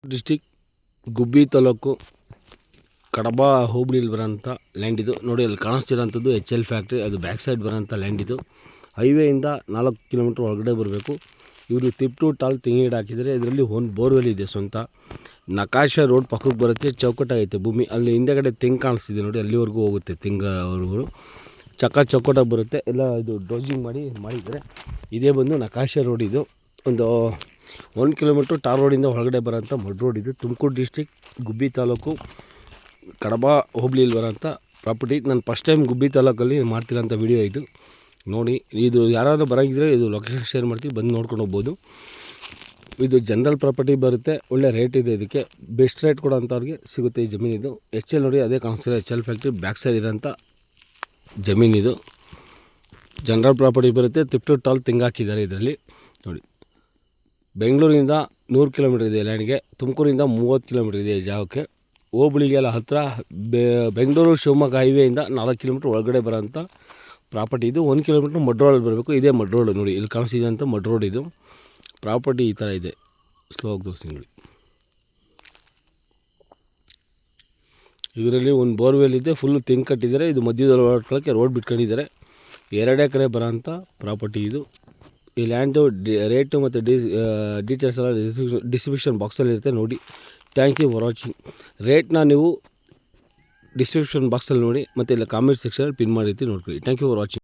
District ಗುಬ್ಬಿ ತಾಲೂಕು ಕಡಬ ಹೋಬಳಿಯಲ್ಲಿ ಬರೋಂಥ land ಇದು ನೋಡಿ. ಅಲ್ಲಿ ಕಾಣಿಸ್ತಿರೋಂಥದ್ದು HL ಫ್ಯಾಕ್ಟ್ರಿ, ಅದು ಬ್ಯಾಕ್ ಸೈಡ್ ಬರೋಂಥ ಲ್ಯಾಂಡ್ ಇದು. ಹೈವೇಯಿಂದ 4 ಕಿಲೋಮೀಟ್ರ್ ಒಳಗಡೆ ಬರಬೇಕು. ಇವರು ತಿಪ್ಟು ಟಾಲ್ ತೆಂಗಿ ಗಿಡ ಹಾಕಿದರೆ ಇದರಲ್ಲಿ ಒಂದು ಬೋರ್ವೆಲ್ ಇದೆ ಸ್ವಂತ. ನಕಾಶ ರೋಡ್ ಪಕ್ಕಕ್ಕೆ ಬರುತ್ತೆ, ಚೌಕಟ್ಟಾಗೈತೆ ಭೂಮಿ. ಅಲ್ಲಿ ಹಿಂದೆಗಡೆ ತೆಂಗು ಕಾಣಿಸ್ತಿದೆ ನೋಡಿ, ಅಲ್ಲಿವರೆಗೂ ಹೋಗುತ್ತೆ ತೆಂಗವರೆಗೂ. ಚೌಕಟ್ಟಾಗಿ ಬರುತ್ತೆ ಎಲ್ಲ. ಇದು ಡೋಜಿಂಗ್ ಮಾಡಿದರೆ ಇದೇ ಬಂದು ನಕಾಶ ರೋಡ್. ಇದು ಒಂದು 1 ಕಿಲೋಮೀಟ್ರ್ ಟಾರ್ ರೋಡಿಂದ ಹೊರಗಡೆ ಬರೋಂಥ ಮಡ್ ರೋಡ್ ಇದು. ತುಮಕೂರು ಡಿಸ್ಟಿಕ್ ಗುಬ್ಬಿ ತಾಲೂಕು ಕಡಬ ಹೋಬಳಿಯಲ್ಲಿ ಬರೋಂಥ ಪ್ರಾಪರ್ಟಿ. ನಾನು ಫಸ್ಟ್ ಟೈಮ್ ಗುಬ್ಬಿ ತಾಲೂಕಲ್ಲಿ ಮಾಡ್ತಿರೋಂಥ ವಿಡಿಯೋ ಇದು ನೋಡಿ. ಇದು ಯಾರಾದರೂ ಬರೋಂಗಿದ್ರೆ ಇದು ಲೊಕೇಶನ್ ಶೇರ್ ಮಾಡ್ತೀವಿ, ಬಂದು ನೋಡ್ಕೊಂಡು ಹೋಗ್ಬೋದು. ಇದು ಜನರಲ್ ಪ್ರಾಪರ್ಟಿ ಬರುತ್ತೆ, ಒಳ್ಳೆ ರೇಟ್ ಇದೆ. ಇದಕ್ಕೆ ಬೆಸ್ಟ್ ರೇಟ್ ಕೊಡೋಂಥವ್ರಿಗೆ ಸಿಗುತ್ತೆ ಈ ಜಮೀನಿದು. HL ನೋಡಿ, ಅದೇ ಕಾಣಿಸ್ತಿರೋ HL ಫ್ಯಾಕ್ಟ್ರಿ ಬ್ಯಾಕ್ ಸೈಡ್ ಇರೋಂಥ ಜಮೀನಿದು. ಜನರಲ್ ಪ್ರಾಪರ್ಟಿ ಬರುತ್ತೆ. ತಿಪ್ಟು ಟಾಲ್ ತೆಂಗು ಹಾಕಿದ್ದಾರೆ ಇದರಲ್ಲಿ ನೋಡಿ. ಬೆಂಗಳೂರಿಂದ 100 ಕಿಲೋಮೀಟ್ರ್ ಇದೆ ಲ್ಯಾಂಡ್ಗೆ, ತುಮಕೂರಿಂದ 30 ಕಿಲೋಮೀಟ್ರ್ ಇದೆ ಜಾಗಕ್ಕೆ. ಹೋಬಳಿಗೆಲ್ಲ ಹತ್ತಿರ. ಬೆಂಗಳೂರು ಶಿವಮೊಗ್ಗ ಹೈವೇಯಿಂದ 4 ಕಿಲೋಮೀಟ್ರ್ ಒಳಗಡೆ ಬರೋಂಥ ಪ್ರಾಪರ್ಟಿ ಇದು. 1 ಕಿಲೋಮೀಟ್ರ್ ಮಡ್ ರೋಡಲ್ಲಿ ಬರಬೇಕು. ಇದೇ ಮಡ್ ರೋಡ್ ನೋಡಿ, ಇಲ್ಲಿ ಕಾಣಿಸ್ತಿದೆ ಅಂತ ಮಡ್ ರೋಡ್ ಇದು. ಪ್ರಾಪರ್ಟಿ ಈ ಥರ ಇದೆ. ಸ್ಲೋ ಆಗಿ ತೋರಿಸ್ತೀನಿ ನೋಡಿ. ಇದರಲ್ಲಿ ಒಂದು ಬೋರ್ವೆಲ್ ಇದೆ, ಫುಲ್ಲು ತೆಂಗು ಕಟ್ಟಿದ್ದಾರೆ. ಇದು ಮಧ್ಯದಲ್ಲಿ ಹೊರಟ್ಕೊಳ್ಳೋಕ್ಕೆ ರೋಡ್ ಬಿಟ್ಕೊಂಡಿದ್ದಾರೆ. 2 ಎಕರೆ ಬರೋಂಥ ಪ್ರಾಪರ್ಟಿ ಇದು. ಈ ಲ್ಯಾಂಡು ರೇಟು ಮತ್ತು ಡೀಟೇಲ್ಸ್ ಎಲ್ಲ ಡಿಸ್ಕ್ರಿಪ್ಷನ್ ಬಾಕ್ಸಲ್ಲಿ ಇರುತ್ತೆ ನೋಡಿ. Thank you for watching. ರೇಟ್ನ ನೀವು ಡಿಸ್ಕ್ರಿಪ್ಷನ್ ಬಾಕ್ಸಲ್ಲಿ ನೋಡಿ, ಮತ್ತು ಇಲ್ಲ ಕಾಮೆಂಟ್ ಸೆಕ್ಷನಲ್ಲಿ ಪಿನ್ ಮಾಡಿರ್ತೀವಿ, ನೋಡ್ಕೊಳ್ಳಿ. Thank you for watching.